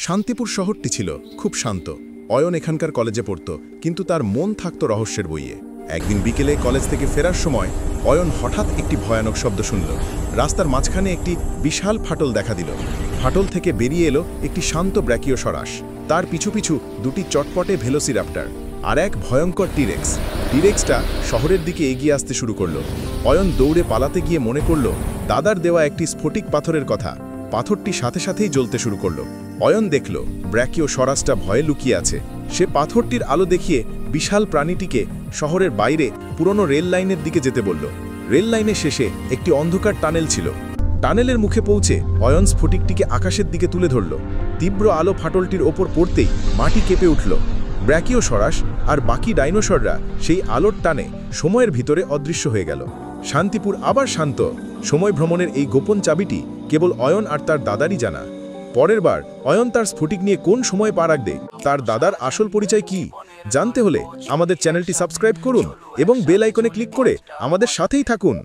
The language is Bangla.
শান্তিপুর শহরটি ছিল খুব শান্ত। অয়ন এখানকার কলেজে পড়ত, কিন্তু তার মন থাকত রহস্যের বইয়ে। একদিন বিকেলে কলেজ থেকে ফেরার সময় অয়ন হঠাৎ একটি ভয়ানক শব্দ শুনল। রাস্তার মাঝখানে একটি বিশাল ফাটল দেখা দিল। ফাটল থেকে বেরিয়ে এলো একটি শান্ত ব্র্যাকিও সরাস। তার পিছু পিছু দুটি চটপটে ভেলোসিরাপ্টার আর এক ভয়ঙ্কর টিরেক্স। টিরেক্সটা শহরের দিকে এগিয়ে আসতে শুরু করল। অয়ন দৌড়ে পালাতে গিয়ে মনে করল দাদার দেওয়া একটি স্ফটিক পাথরের কথা। পাথরটি সাথে সাথেই জ্বলতে শুরু করল। অয়ন দেখল ব্র্যাকিও সরাসটা ভয়ে লুকিয়ে আছে। সে পাথরটির আলো দেখিয়ে বিশাল প্রাণীটিকে শহরের বাইরে পুরনো রেল লাইনের দিকে যেতে বলল। রেল লাইনের শেষে একটি অন্ধকার টানেল ছিল। টানেলের মুখে পৌঁছে অয়ন স্ফটিকটিকে আকাশের দিকে তুলে ধরল। তীব্র আলো ফাটলটির ওপর পড়তেই মাটি কেঁপে উঠল। ব্র্যাকিও সরাস আর বাকি ডাইনোসররা সেই আলোর টানে সময়ের ভিতরে অদৃশ্য হয়ে গেল। শান্তিপুর আবার শান্ত। সময় ভ্রমণের এই গোপন চাবিটি কেবল অয়ন আর তার দাদারই জানা। পরের বার অয়ন তার স্ফটিক নিয়ে কোন সময় পা রাখবে, তার দাদার আসল পরিচয় কি জানতে হলে আমাদের চ্যানেলটি সাবস্ক্রাইব করুন এবং বেল আইকনে ক্লিক করে আমাদের সাথেই থাকুন।